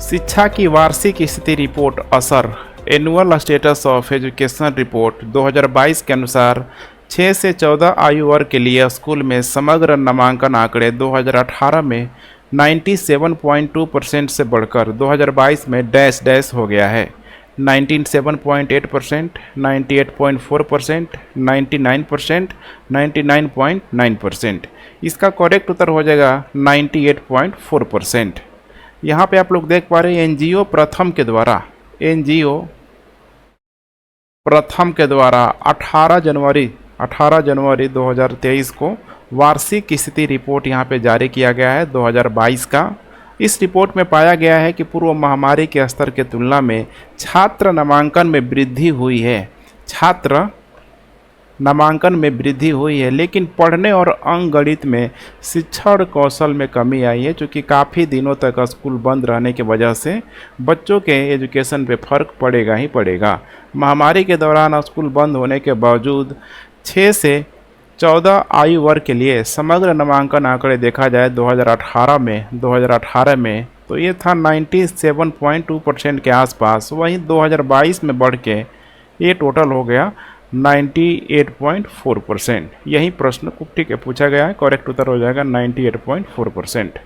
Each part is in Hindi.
शिक्षा की वार्षिक स्थिति रिपोर्ट असर annual status of education report 2022 के अनुसार 6 से 14 आयु वर्ग के लिए स्कूल में समग्र नामांकन आंकड़े 2018 में 97.2% से बढ़कर 2022 में डैश डैश हो गया है। 97.8%, 98.4%, 99%, 99.9%। इसका करेक्ट उत्तर हो जाएगा 98.4%। यहाँ पे आप लोग देख पा रहे हैं एनजीओ प्रथम के द्वारा 18 जनवरी 2023 को वार्षिक स्थिति रिपोर्ट यहाँ पे जारी किया गया है 2022 का। इस रिपोर्ट में पाया गया है कि पूर्व महामारी के स्तर के तुलना में छात्र नामांकन में वृद्धि हुई है, लेकिन पढ़ने और अंकगणित में शिक्षण कौशल में कमी आई है, क्योंकि काफ़ी दिनों तक स्कूल बंद रहने की वजह से बच्चों के एजुकेशन पे फर्क पड़ेगा ही पड़ेगा। महामारी के दौरान स्कूल बंद होने के बावजूद 6 से 14 आयु वर्ग के लिए समग्र नामांकन आंकड़े देखा जाए 2018 में तो ये था 97.2% के आसपास। वहीं 2022 में बढ़ के ये टोटल हो गया 98.4%। यही प्रश्न ठीक है पूछा गया है, करेक्ट उत्तर हो जाएगा 98.4%।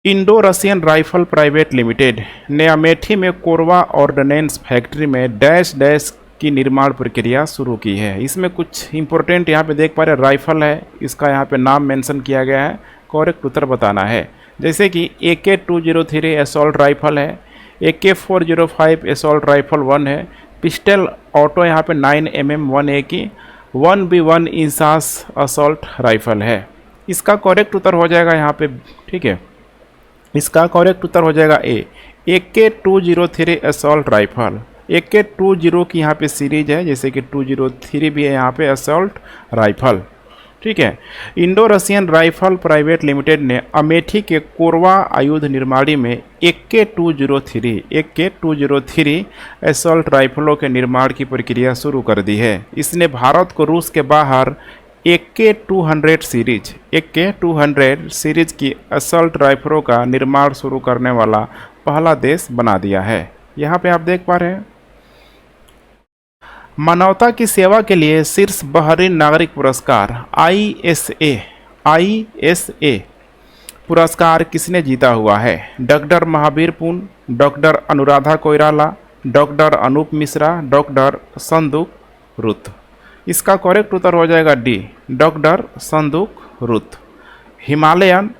Indo Russian rifle private limited ने अमेठी में कोरवा ऑर्डिनेंस फैक्ट्री में डैश डैश की निर्माण प्रक्रिया शुरू की है। इसमें कुछ इंपॉर्टेंट यहाँ पे देख पा रहे हैं, राइफल है, इसका यहाँ पे नाम मेंशन किया गया है, करेक्ट उत्तर बताना है। जैसे कि AK-203 असॉल्ट राइफल है, AK-405 असॉल्ट राइफल 1 है, पिस्टल ऑटो यहाँ पे 9mm 1A की 1B1 इंसास असॉल्ट राइफल है। इसका करेक्ट उत्तर हो जाएगा यहाँ पे, ठीक है, इसका करेक्ट उत्तर हो जाएगा ए, AK-203 असॉल्ट राइफल। AK-20 की यहाँ पे सीरीज है, जैसे कि 203 भी है यहाँ पे असॉल्ट राइफल, ठीक है। Indo Russian rifle private limited ने अमेठी के कोरवा आयुध निर्माणी में AK-203 असॉल्ट राइफलों के निर्माण की प्रक्रिया शुरू कर दी है। इसने भारत को रूस के बाहर AK-200 सीरीज की असॉल्ट राइफलों का निर्माण शुरू करने वाला पहला देश बना दिया है। यहाँ पे आप देख पा रहे हैं मानवता की सेवा के लिए शीर्ष बहरीन नागरिक पुरस्कार ISA पुरस्कार किसने जीता हुआ है? Doctor Mahavir Pun, doctor Anuradha Koirala, doctor Anup Mishra, doctor Sanduk Ruit. इसका करेक्ट उत्तर हो जाएगा डी, डॉक्टर संदूक रुत। हिमालयन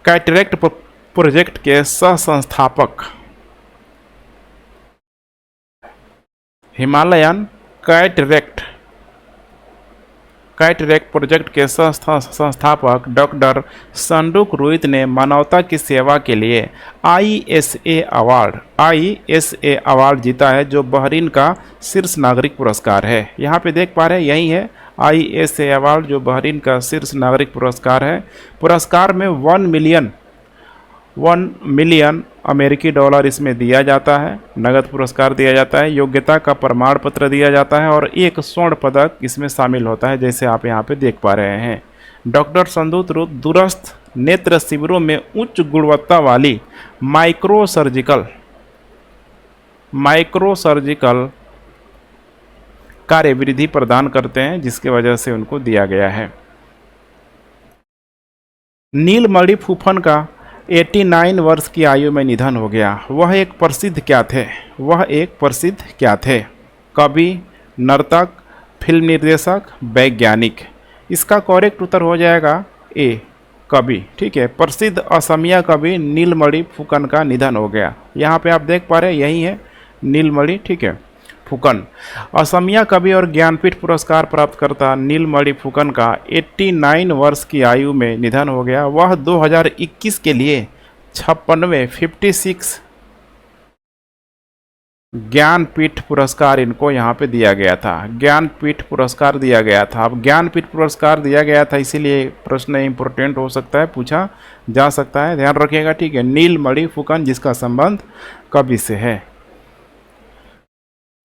कैटरेक्ट प्रोजेक्ट के सह संस्थापक, हिमालयन कैटरेक्ट प्रोजेक्ट के संस्थापक डॉक्टर संदूक रुत ने मानवता की सेवा के लिए ISA अवार्ड जीता है, जो बहरीन का शीर्ष नागरिक पुरस्कार है। यहाँ पे देख पा रहे हैं यही है ISA अवार्ड, जो बहरीन का शीर्ष नागरिक पुरस्कार है। पुरस्कार में 1 मिलियन अमेरिकी डॉलर इसमें दिया जाता है, नगद पुरस्कार दिया जाता है, योग्यता का प्रमाण पत्र दिया जाता है और एक स्वर्ण पदक इसमें शामिल होता है, जैसे आप यहाँ पे देख पा रहे हैं। डॉक्टर संदूक रुत दूरस्थ नेत्र शिविरों में उच्च गुणवत्ता वाली माइक्रो सर्जिकल कार्यविधि प्रदान करते हैं, जिसकी वजह से उनको दिया गया है। नीलमणि फूफन का 89 वर्ष की आयु में निधन हो गया। वह एक प्रसिद्ध क्या थे? कवि, नर्तक, फिल्म निर्देशक, वैज्ञानिक। इसका करेक्ट उत्तर हो जाएगा ए, कवि, ठीक है। प्रसिद्ध असमिया कवि नीलमणि फुकन का निधन हो गया। यहाँ पे आप देख पा रहे हैं यही है नीलमणि, ठीक है, फुकन। असमिया कवि और ज्ञानपीठ पुरस्कार प्राप्त करता नीलमणि फुकन का 89 वर्ष की आयु में निधन हो गया। वह 2021 के लिए 56 ज्ञानपीठ पुरस्कार इनको यहाँ पे दिया गया था, ज्ञानपीठ पुरस्कार दिया गया था। अब ज्ञानपीठ पुरस्कार दिया गया था, इसीलिए प्रश्न इंपॉर्टेंट हो सकता है, पूछा जा सकता है, ध्यान रखिएगा, ठीक है। नीलमणि फुकन, जिसका संबंध कवि से है।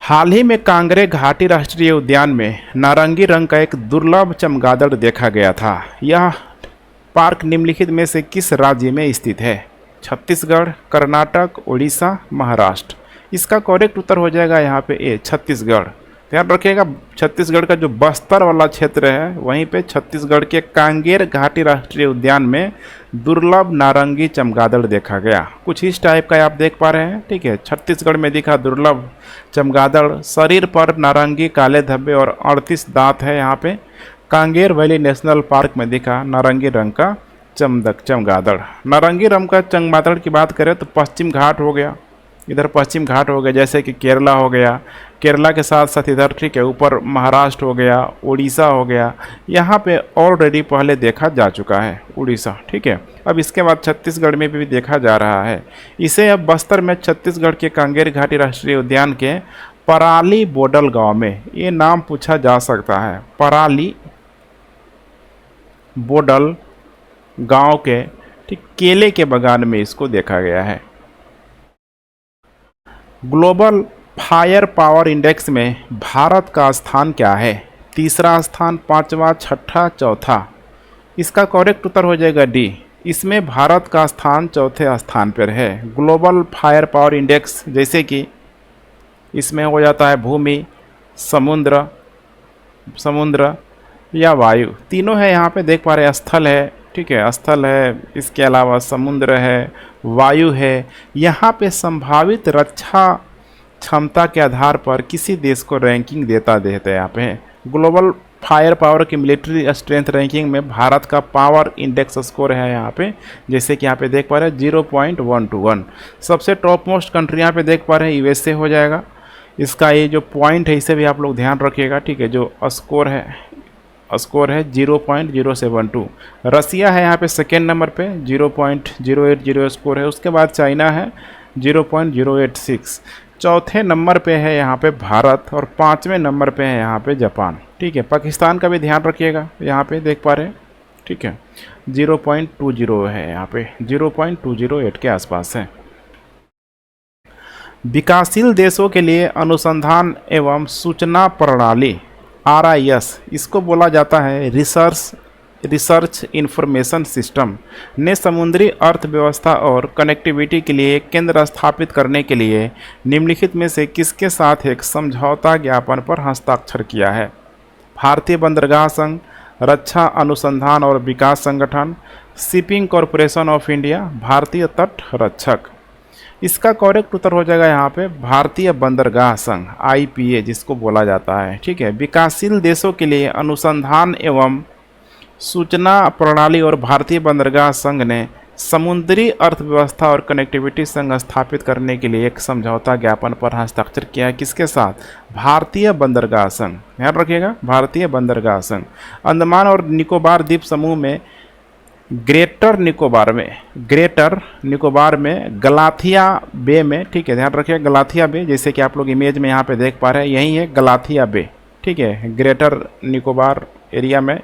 हाल ही में कांगड़े घाटी राष्ट्रीय उद्यान में नारंगी रंग का एक दुर्लभ चमगादड़ देखा गया था। यह पार्क निम्नलिखित में से किस राज्य में स्थित है? छत्तीसगढ़, कर्नाटक, उड़ीसा, महाराष्ट्र। इसका करेक्ट उत्तर हो जाएगा यहाँ पे ए, छत्तीसगढ़। ध्यान रखिएगा, छत्तीसगढ़ का जो बस्तर वाला क्षेत्र है वहीं पे छत्तीसगढ़ के कांगेर घाटी राष्ट्रीय उद्यान में दुर्लभ नारंगी चमगादड़ देखा गया। कुछ इस टाइप का आप देख पा रहे हैं, ठीक है। छत्तीसगढ़ में दिखा दुर्लभ चमगादड़, शरीर पर नारंगी काले धब्बे और 38 दांत है। यहाँ पे कांगेर वैली नेशनल पार्क में दिखा नारंगी रंग का चमगादड़। नारंगी रंग का चमगादड़ की बात करें तो पश्चिम घाट हो गया, इधर पश्चिम घाट हो गया, जैसे कि केरला हो गया, केरला के साथ साथ इधर, ठीक है, ऊपर महाराष्ट्र हो गया, उड़ीसा हो गया। यहाँ पे ऑलरेडी पहले देखा जा चुका है उड़ीसा, ठीक है। अब इसके बाद छत्तीसगढ़ में भी देखा जा रहा है इसे। अब बस्तर में छत्तीसगढ़ के कांगेर घाटी राष्ट्रीय उद्यान के पराली बोडल गांव में, ये नाम पूछा जा सकता है, पराली बोडल गांव के, ठीक, केले के बागान में इसको देखा गया है। ग्लोबल फायर पावर इंडेक्स में भारत का स्थान क्या है? तीसरा स्थान, पांचवा, छठा, चौथा। इसका करेक्ट उत्तर हो जाएगा डी। इसमें भारत का स्थान चौथे स्थान पर है। ग्लोबल फायर पावर इंडेक्स, जैसे कि इसमें हो जाता है भूमि, समुद्र या वायु, तीनों है। यहाँ पे देख पा रहे हैं स्थल है, ठीक है, स्थल है, इसके अलावा समुद्र है, वायु है। यहाँ पे संभावित रक्षा क्षमता के आधार पर किसी देश को रैंकिंग देता है। यहाँ पे ग्लोबल फायर पावर की मिलिट्री स्ट्रेंथ रैंकिंग में भारत का पावर इंडेक्स स्कोर है यहाँ पे, जैसे कि यहाँ पे देख पा रहे हैं 0.121। सबसे टॉप मोस्ट कंट्री यहाँ पे देख पा रहे हैं यूएसए हो जाएगा। इसका ये जो पॉइंट है इसे भी आप लोग ध्यान रखिएगा, ठीक है। जो स्कोर है 0.072। रसिया है यहाँ पे सेकेंड नंबर पे, 0.080 स्कोर है। उसके बाद चाइना है 0.086। चौथे नंबर पे है यहाँ पे भारत और पाँचवें नंबर पे है यहाँ पे जापान, ठीक है। पाकिस्तान का भी ध्यान रखिएगा, यहाँ पे देख पा रहे हैं, ठीक है, 0.20 है यहाँ पे, 0.208 के आसपास है। विकासशील देशों के लिए अनुसंधान एवं सूचना प्रणाली, RIS, इसको बोला जाता है रिसर्च इंफॉर्मेशन सिस्टम, ने समुद्री अर्थव्यवस्था और कनेक्टिविटी के लिए एक केंद्र स्थापित करने के लिए निम्नलिखित में से किसके साथ एक समझौता ज्ञापन पर हस्ताक्षर किया है? भारतीय बंदरगाह संघ, रक्षा अनुसंधान और विकास संगठन, शिपिंग कॉरपोरेशन ऑफ इंडिया, भारतीय तट रक्षक। इसका करेक्ट उत्तर हो जाएगा यहाँ पे भारतीय बंदरगाह संघ, IPA जिसको बोला जाता है, ठीक है। विकासशील देशों के लिए अनुसंधान एवं सूचना प्रणाली और भारतीय बंदरगाह संघ ने समुद्री अर्थव्यवस्था और कनेक्टिविटी संघ स्थापित करने के लिए एक समझौता ज्ञापन पर हस्ताक्षर किया है। किसके साथ? भारतीय बंदरगाह संघ। ध्यान रखिएगा, भारतीय बंदरगाह संघ। अंडमान और निकोबार द्वीप समूह में ग्रेटर निकोबार में गलाथिया बे में, ठीक है, ध्यान रखिए गलाथिया बे, जैसे कि आप लोग इमेज में यहाँ पे देख पा रहे हैं, यही है गलाथिया बे, ठीक है। ग्रेटर निकोबार एरिया में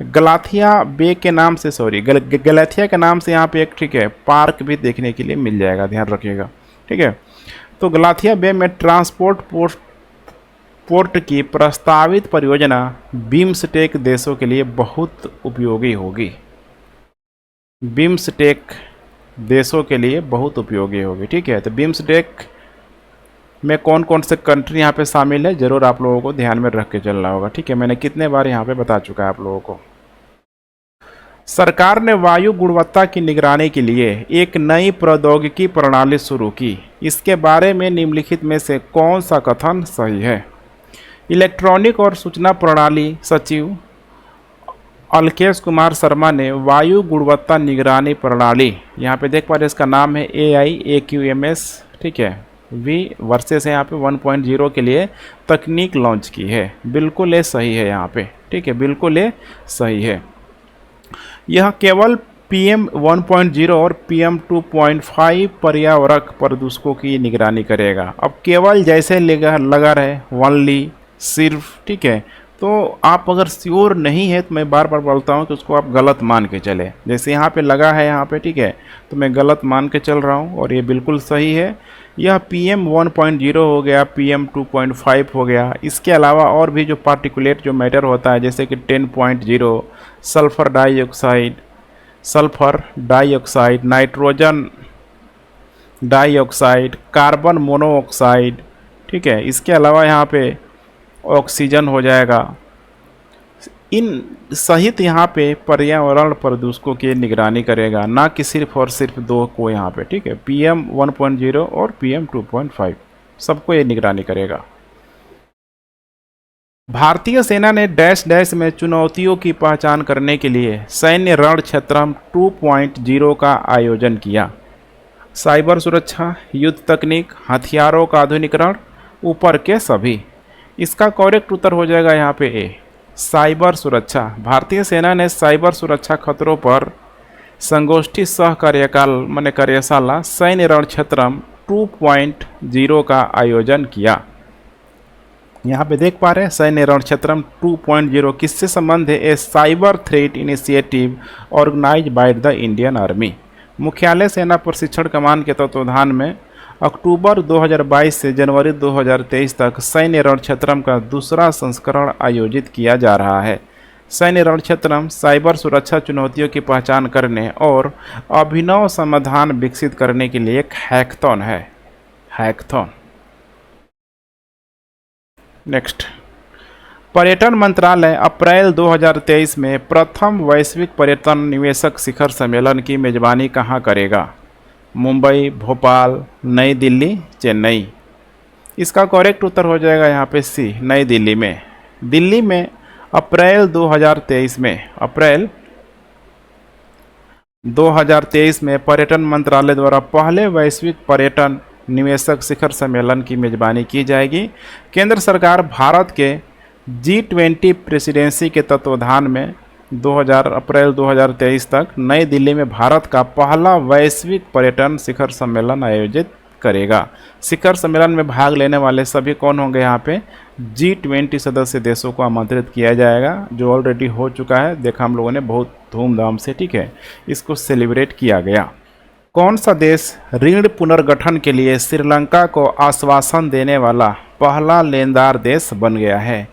गलाथिया बे के नाम से, गलाथिया के नाम से यहाँ पे एक, ठीक है, पार्क भी देखने के लिए मिल जाएगा, ध्यान रखिएगा, ठीक है। तो गलाथिया बे में ट्रांसपोर्ट पोर्ट की प्रस्तावित परियोजना बिम्स्टेक देशों के लिए बहुत उपयोगी होगी। बिम्स्टेक देशों के लिए बहुत उपयोगी होगी, ठीक है। तो बिम्स्टेक में कौन कौन से कंट्री यहाँ पे शामिल है, ज़रूर आप लोगों को ध्यान में रख के चलना होगा, ठीक है। मैंने कितने बार यहाँ पे बता चुका है आप लोगों को। सरकार ने वायु गुणवत्ता की निगरानी के लिए एक नई प्रौद्योगिकी प्रणाली शुरू की। इसके बारे में निम्नलिखित में से कौन सा कथन सही है? इलेक्ट्रॉनिक और सूचना प्रणाली सचिव अलकेश कुमार शर्मा ने वायु गुणवत्ता निगरानी प्रणाली, यहाँ पे देख पा रहे हैं, इसका नाम है AIAQMS, ठीक है, V वर्सेस यहाँ पे 1.0 के लिए तकनीक लॉन्च की है। बिल्कुल ये सही है यहाँ पे, ठीक है, बिल्कुल ये सही है। यह केवल PM 1.0 और PM 2.5 पर्यावरण प्रदूषकों की निगरानी करेगा। अब केवल जैसे लगा रहे वनली, सिर्फ, ठीक है, तो आप अगर श्योर नहीं है तो मैं बार बार बोलता हूँ कि उसको आप गलत मान के चले। जैसे यहाँ पे लगा है यहाँ पे, ठीक है, तो मैं गलत मान के चल रहा हूँ और ये बिल्कुल सही है। यह PM 1.0 हो गया, PM 2.5 हो गया। इसके अलावा और भी जो पार्टिकुलेट जो मैटर होता है, जैसे कि 10.0 sulphur dioxide, nitrogen dioxide, carbon monoxide, ठीक है। इसके अलावा यहाँ पे ऑक्सीजन हो जाएगा। इन सहित यहाँ पे पर्यावरण प्रदूषकों की निगरानी करेगा, ना कि सिर्फ और सिर्फ दो को यहाँ पे, ठीक है। PM 1.0 और PM 2.5 सबको ये निगरानी करेगा। भारतीय सेना ने डैश डैश में चुनौतियों की पहचान करने के लिए सैन्य रण क्षेत्रम 2.0 का आयोजन किया। साइबर सुरक्षा, युद्ध तकनीक, हथियारों का आधुनिकरण, ऊपर के सभी। इसका करेक्ट उत्तर हो जाएगा यहाँ पे ए, साइबर सुरक्षा। भारतीय सेना ने साइबर सुरक्षा खतरों पर संगोष्ठी सह कार्यकाल माने कार्यशाला सैन्य रण क्षेत्रम 2.0 का आयोजन किया। यहाँ पे देख पा रहे हैं सैन्य रण क्षेत्रम 2.0 किससे संबंध है? A cyber threat initiative organize by the Indian Army. मुख्यालय सेना प्रशिक्षण कमान के तत्वाधान में अक्टूबर 2022 से जनवरी 2023 तक सैन्य रण क्षेत्रम का दूसरा संस्करण आयोजित किया जा रहा है। सैन्य रण क्षेत्रम साइबर सुरक्षा चुनौतियों की पहचान करने और अभिनव समाधान विकसित करने के लिए एक हैकथॉन है। हैकथॉन। नेक्स्ट, पर्यटन मंत्रालय अप्रैल 2023 में प्रथम वैश्विक पर्यटन निवेशक शिखर सम्मेलन की मेजबानी कहाँ करेगा? मुंबई, भोपाल, नई दिल्ली, चेन्नई। इसका करेक्ट उत्तर हो जाएगा यहाँ पे सी, नई दिल्ली में। दिल्ली में अप्रैल 2023 में पर्यटन मंत्रालय द्वारा पहले वैश्विक पर्यटन निवेशक शिखर सम्मेलन की मेजबानी की जाएगी। केंद्र सरकार भारत के G20 प्रेसिडेंसी के तत्वाधान में अप्रैल 2023 तक नई दिल्ली में भारत का पहला वैश्विक पर्यटन शिखर सम्मेलन आयोजित करेगा। शिखर सम्मेलन में भाग लेने वाले सभी कौन होंगे? यहाँ पे G20 सदस्य देशों को आमंत्रित किया जाएगा, जो ऑलरेडी हो चुका है, देखा हम लोगों ने बहुत धूमधाम से, ठीक है। इसको सेलिब्रेट किया गया। कौन सा देश ऋण पुनर्गठन के लिए श्रीलंका को आश्वासन देने वाला पहला लेनदार देश बन गया है?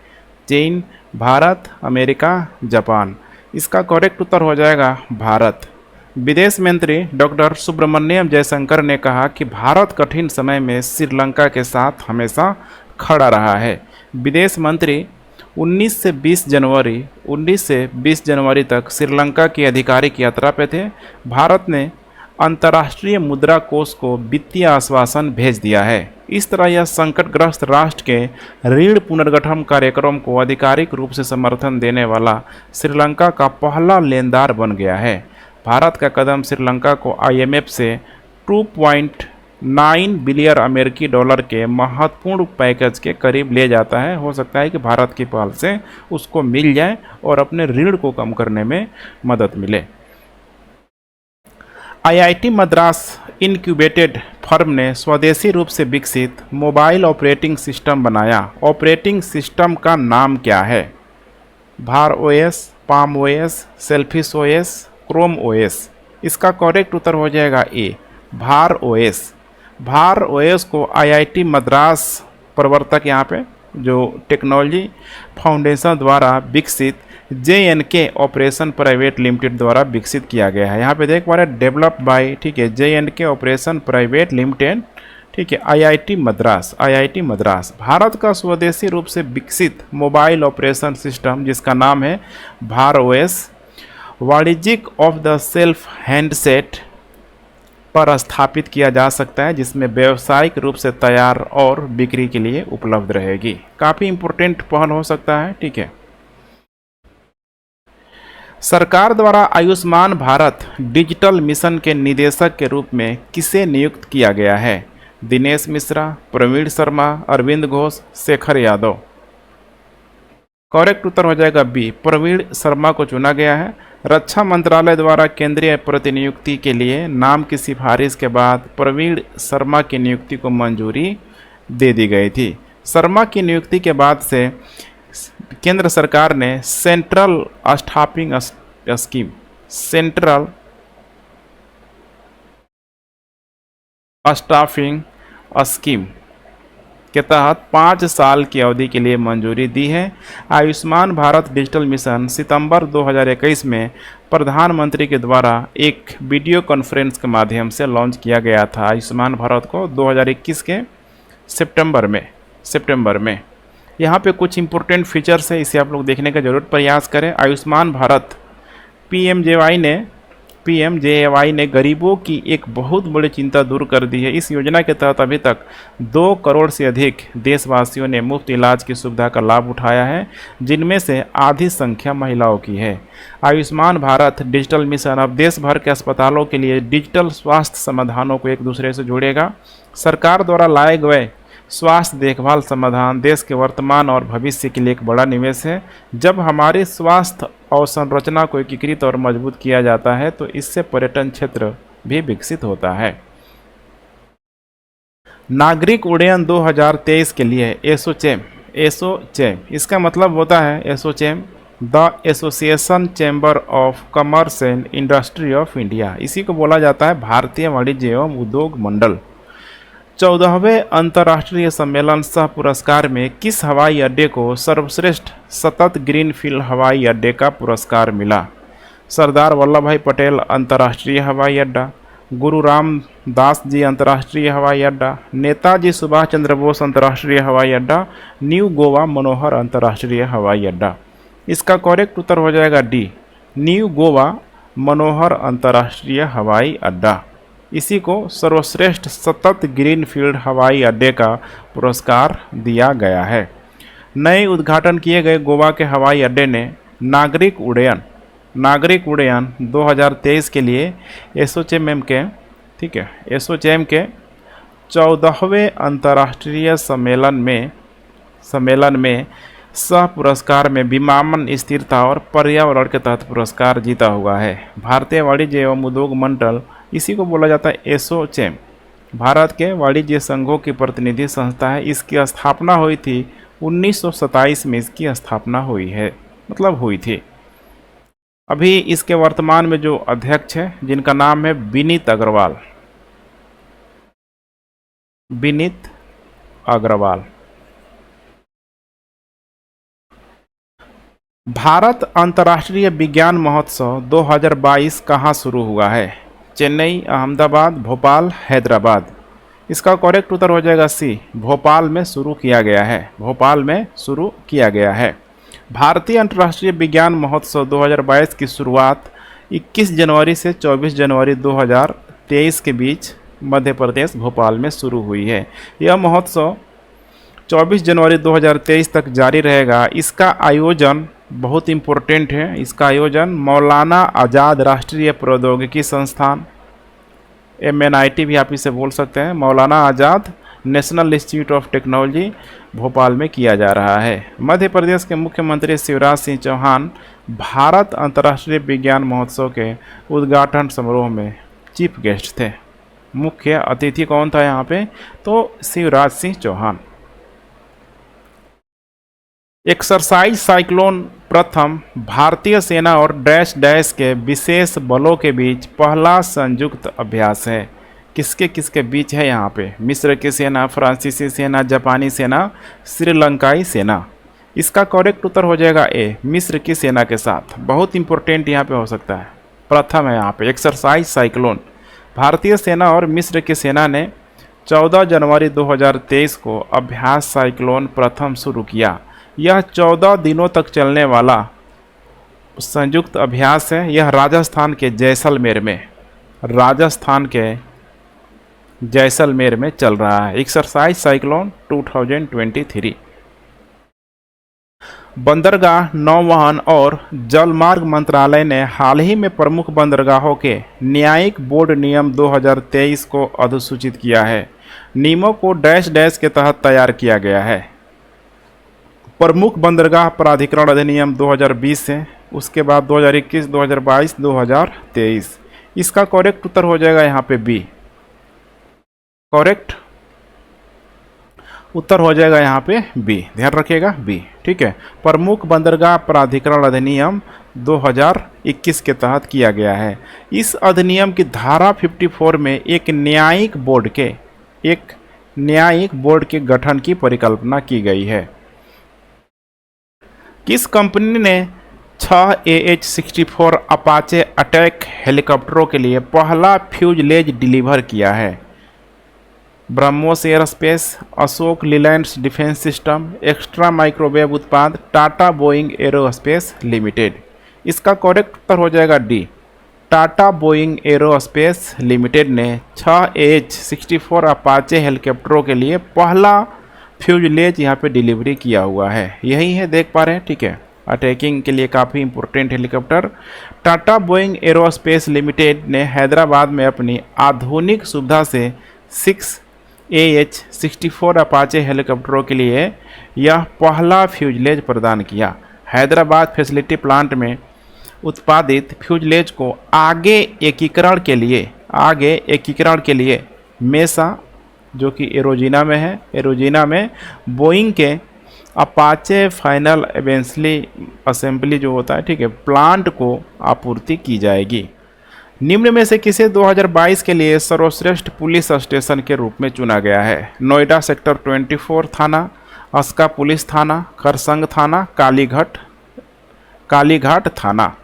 चीन, भारत, अमेरिका, जापान। इसका करेक्ट उत्तर हो जाएगा भारत। विदेश मंत्री डॉक्टर सुब्रमण्यम जयशंकर ने कहा कि भारत कठिन समय में श्रीलंका के साथ हमेशा खड़ा रहा है। विदेश मंत्री 19 से 20 जनवरी तक श्रीलंका की आधिकारिक यात्रा पे थे। भारत ने अंतर्राष्ट्रीय मुद्रा कोष को वित्तीय आश्वासन भेज दिया है। इस तरह यह संकटग्रस्त राष्ट्र के ऋण पुनर्गठन कार्यक्रम को आधिकारिक रूप से समर्थन देने वाला श्रीलंका का पहला लेनदार बन गया है। भारत का कदम श्रीलंका को IMF से 2.9 बिलियन अमेरिकी डॉलर के महत्वपूर्ण पैकेज के करीब ले जाता है। हो सकता है कि भारत की पहल से उसको मिल जाए और अपने ऋण को कम करने में मदद मिले। IIT मद्रास इनक्यूबेटेड फर्म ने स्वदेशी रूप से विकसित मोबाइल ऑपरेटिंग सिस्टम बनाया। ऑपरेटिंग सिस्टम का नाम क्या है? भार OS, palm OS, selfish OS, Chrome OS। इसका करेक्ट उत्तर हो जाएगा ए, भार OS। भार OS को IIT मद्रास प्रवर्तक यहाँ पे जो टेक्नोलॉजी फाउंडेशन द्वारा विकसित JNK ऑपरेशन प्राइवेट लिमिटेड द्वारा विकसित किया गया है। यहाँ पे देख पा रहे हैं डेवलप्ड बाय, ठीक है, JNK ऑपरेशन प्राइवेट लिमिटेड, ठीक है, IIT मद्रास। भारत का स्वदेशी रूप से विकसित मोबाइल ऑपरेशन सिस्टम जिसका नाम है भार OS वाणिज्यिक ऑफ द सेल्फ हैंडसेट पर स्थापित किया जा सकता है, जिसमें व्यावसायिक रूप से तैयार और बिक्री के लिए उपलब्ध रहेगी। काफ़ी इंपॉर्टेंट पहल हो सकता है, ठीक है। सरकार द्वारा आयुष्मान भारत डिजिटल मिशन के निदेशक के रूप में किसे नियुक्त किया गया है? दिनेश मिश्रा, प्रवीण शर्मा, अरविंद घोष, शेखर यादव। करेक्ट उत्तर हो जाएगा बी, प्रवीण शर्मा को चुना गया है। रक्षा मंत्रालय द्वारा केंद्रीय प्रतिनियुक्ति के लिए नाम की सिफारिश के बाद प्रवीण शर्मा की नियुक्ति को मंजूरी दे दी गई थी। शर्मा की नियुक्ति के बाद से केंद्र सरकार ने सेंट्रल स्टाफिंग स्कीम के तहत 5 साल की अवधि के लिए मंजूरी दी है। आयुष्मान भारत डिजिटल मिशन सितंबर 2021 में प्रधानमंत्री के द्वारा एक वीडियो कॉन्फ्रेंस के माध्यम से लॉन्च किया गया था। आयुष्मान भारत को 2021 के सितंबर में यहाँ पे कुछ इंपॉर्टेंट फीचर्स है, इसे आप लोग देखने का जरूर प्रयास करें। आयुष्मान भारत पीएमजेएवाई ने गरीबों की एक बहुत बड़ी चिंता दूर कर दी है। इस योजना के तहत अभी तक 2 करोड़ से अधिक देशवासियों ने मुफ्त इलाज की सुविधा का लाभ उठाया है, जिनमें से आधी संख्या महिलाओं की है। आयुष्मान भारत डिजिटल मिशन अब देश भर के अस्पतालों के लिए डिजिटल स्वास्थ्य समाधानों को एक दूसरे से जोड़ेगा। सरकार द्वारा लाए गए स्वास्थ्य देखभाल समाधान देश के वर्तमान और भविष्य के लिए एक बड़ा निवेश है। जब हमारे स्वास्थ्य अवसंरचना को एकीकृत और मजबूत किया जाता है तो इससे पर्यटन क्षेत्र भी विकसित होता है। नागरिक उड्डयन 2023 के लिए एसोचैम इसका मतलब होता है ASSOCHAM the association chamber of commerce and industry of India. इसी को बोला जाता है भारतीय वाणिज्य एवं उद्योग मंडल। 14वें अंतर्राष्ट्रीय सम्मेलन सह पुरस्कार में किस हवाई अड्डे को सर्वश्रेष्ठ सतत ग्रीनफील्ड हवाई अड्डे का पुरस्कार मिला? सरदार वल्लभ भाई पटेल अंतर्राष्ट्रीय हवाई अड्डा, गुरु रामदास जी अंतर्राष्ट्रीय हवाई अड्डा, नेताजी सुभाष चंद्र बोस अंतर्राष्ट्रीय हवाई अड्डा, न्यू गोवा मनोहर अंतर्राष्ट्रीय हवाई अड्डा। इसका करेक्ट उत्तर हो जाएगा डी, न्यू गोवा मनोहर अंतर्राष्ट्रीय हवाई अड्डा। इसी को सर्वश्रेष्ठ सतत ग्रीनफील्ड हवाई अड्डे का पुरस्कार दिया गया है। नए उद्घाटन किए गए गोवा के हवाई अड्डे ने नागरिक उड्डयन 2023 के लिए एसोचैम के 14वें अंतर्राष्ट्रीय सम्मेलन में सह पुरस्कार में विमानन स्थिरता और पर्यावरण के तहत पुरस्कार जीता हुआ है। भारतीय वाणिज्य एवं उद्योग मंडल, इसी को बोला जाता है एसोचैम, भारत के वाणिज्य संघों की प्रतिनिधि संस्था है। इसकी स्थापना हुई थी 1927 में इसकी स्थापना हुई थी। अभी इसके वर्तमान में जो अध्यक्ष है जिनका नाम है विनीत अग्रवाल। भारत अंतर्राष्ट्रीय विज्ञान महोत्सव 2022 कहाँ शुरू हुआ है? चेन्नई, अहमदाबाद, भोपाल, हैदराबाद। इसका करेक्ट उत्तर हो जाएगा सी, भोपाल में शुरू किया गया है। भारतीय अंतर्राष्ट्रीय विज्ञान महोत्सव 2022 की शुरुआत 21 जनवरी से 24 जनवरी 2023 के बीच मध्य प्रदेश भोपाल में शुरू हुई है। यह महोत्सव 24 जनवरी 2023 तक जारी रहेगा। इसका आयोजन बहुत इम्पोर्टेंट है। इसका आयोजन मौलाना आज़ाद राष्ट्रीय प्रौद्योगिकी संस्थान, MNIT भी आप इसे बोल सकते हैं, Maulana Azad national institute of technology Bhopal में किया जा रहा है। मध्य प्रदेश के मुख्यमंत्री शिवराज सिंह चौहान भारत अंतर्राष्ट्रीय विज्ञान महोत्सव के उद्घाटन समारोह में चीफ गेस्ट थे। मुख्य अतिथि कौन था यहाँ पे? तो शिवराज सिंह चौहान। एक्सरसाइज साइक्लोन प्रथम भारतीय सेना और डैश डैश के विशेष बलों के बीच पहला संयुक्त अभ्यास है। किसके किसके बीच है यहाँ पे? मिस्र की सेना, फ्रांसीसी सेना, जापानी सेना, श्रीलंकाई सेना। इसका करेक्ट उत्तर हो जाएगा ए, मिस्र की सेना के साथ। बहुत इंपॉर्टेंट यहाँ पे हो सकता है, प्रथम है यहाँ पे एक्सरसाइज साइक्लोन। भारतीय सेना और मिस्र की सेना ने 14 जनवरी 2023 को अभ्यास साइक्लोन प्रथम शुरू किया। यह 14 दिनों तक चलने वाला संयुक्त अभ्यास है। यह राजस्थान के जैसलमेर में चल रहा है। Exercise cyclone 2023। बंदरगाह, नौवहन और जलमार्ग मंत्रालय ने हाल ही में प्रमुख बंदरगाहों के न्यायिक बोर्ड नियम 2023 को अधिसूचित किया है। नियमों को डैश डैश के तहत तैयार किया गया है। प्रमुख बंदरगाह प्राधिकरण अधिनियम 2020 है, उसके बाद 2021, 2022, 2023। इसका करेक्ट उत्तर हो जाएगा यहाँ पे बी। करेक्ट उत्तर हो जाएगा यहाँ पे बी, ध्यान रखिएगा बी, ठीक है। प्रमुख बंदरगाह प्राधिकरण अधिनियम 2021 के तहत किया गया है। इस अधिनियम की धारा 54 में एक न्यायिक न्यायिक बोर्ड के गठन की परिकल्पना की गई है। किस कंपनी ने 6 AH-64 अपाचे अटैक हेलीकॉप्टरों के लिए पहला फ्यूजलेज डिलीवर किया है? BrahMos aerospace, Ashok Leylands defence system, extra microwave उत्पाद, टाटा बोइंग एरोस्पेस लिमिटेड। इसका करेक्ट उत्तर हो जाएगा D, Tata Boeing aerospace limited ने 6 AH-64 अपाचे हेलीकॉप्टरों के लिए पहला फ्यूजलेज यहाँ पे डिलीवरी किया हुआ है। यही है, देख पा रहे हैं, ठीक है। अटैकिंग के लिए काफ़ी important helicopter. Tata Boeing aerospace limited ने हैदराबाद में अपनी आधुनिक सुविधा से 6 AH-64 अपाचे हेलीकॉप्टरों के लिए यह पहला फ्यूजलेज प्रदान किया। हैदराबाद फैसिलिटी प्लांट में उत्पादित फ्यूजलेज को आगे एकीकरण के लिए मेसा, जो कि एरोजिना में है, एरोजिना में बोइंग के अपाचे फाइनल असेंबली जो होता है, ठीक है, प्लांट को आपूर्ति की जाएगी। निम्न में से किसे 2022 के लिए सर्वश्रेष्ठ पुलिस स्टेशन के रूप में चुना गया है? नोएडा सेक्टर 24 थाना, अस्का पुलिस थाना, खरसंग थाना, कालीघाट थाना।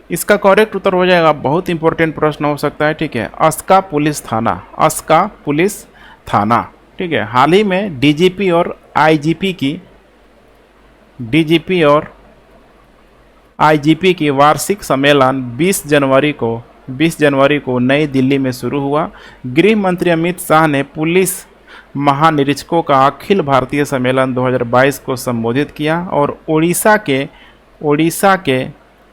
इसका करेक्ट उत्तर हो जाएगा, बहुत इंपॉर्टेंट प्रश्न हो सकता है, ठीक है, अस्का पुलिस थाना, ठीक है। हाल ही में डीजीपी और आईजीपी की वार्षिक सम्मेलन 20 जनवरी को नई दिल्ली में शुरू हुआ। गृह मंत्री अमित शाह ने पुलिस महानिरीक्षकों का अखिल भारतीय सम्मेलन 2022 को संबोधित किया और ओडिशा के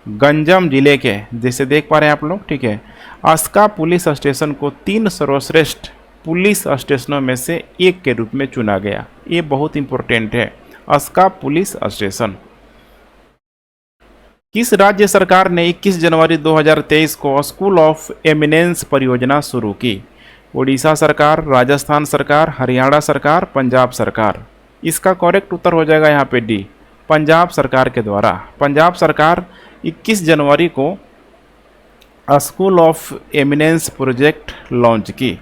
गंजम जिले के, जैसे देख पा रहे हैं आप लोग, ठीक है, अस्का पुलिस स्टेशन को 3 सर्वश्रेष्ठ पुलिस स्टेशनों में से एक के रूप में चुना गया। ये बहुत इंपॉर्टेंट है, अस्का पुलिस स्टेशन। किस राज्य सरकार ने 21 जनवरी 2023 को स्कूल ऑफ एमिनेंस परियोजना शुरू की? ओडिशा सरकार, राजस्थान सरकार, हरियाणा सरकार, पंजाब सरकार। इसका करेक्ट उत्तर हो जाएगा यहाँ पे डी, पंजाब सरकार के द्वारा। पंजाब सरकार 21 जनवरी को school of eminence project launch की।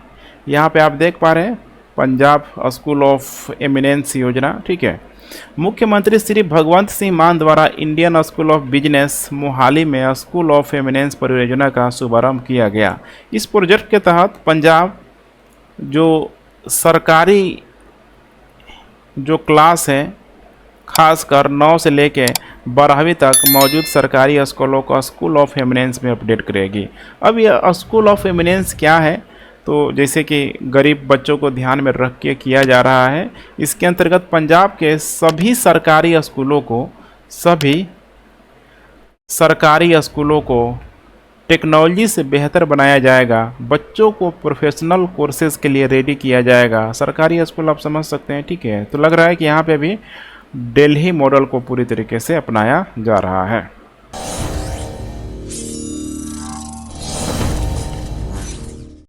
यहाँ पे आप देख पा रहे हैं पंजाब स्कूल ऑफ एमिनेंस योजना, ठीक है। मुख्यमंत्री श्री भगवंत सिंह मान द्वारा Indian school of business Mohali में स्कूल ऑफ एमिनेंस परियोजना का शुभारंभ किया गया। इस प्रोजेक्ट के तहत पंजाब जो सरकारी जो क्लास है, खासकर 9 से लेके 12वीं तक मौजूद सरकारी स्कूलों को स्कूल ऑफ एमिनेंस में अपडेट करेगी। अब यह स्कूल ऑफ एमिनेंस क्या है? तो जैसे कि गरीब बच्चों को ध्यान में रख के किया जा रहा है, इसके अंतर्गत पंजाब के सभी सरकारी स्कूलों को टेक्नोलॉजी से बेहतर बनाया जाएगा, बच्चों को प्रोफेशनल कोर्सेज के लिए रेडी किया जाएगा। सरकारी स्कूल आप समझ सकते हैं, ठीक है। तो लग रहा है कि यहाँ पे भी दिल्ली मॉडल को पूरी तरीके से अपनाया जा रहा है।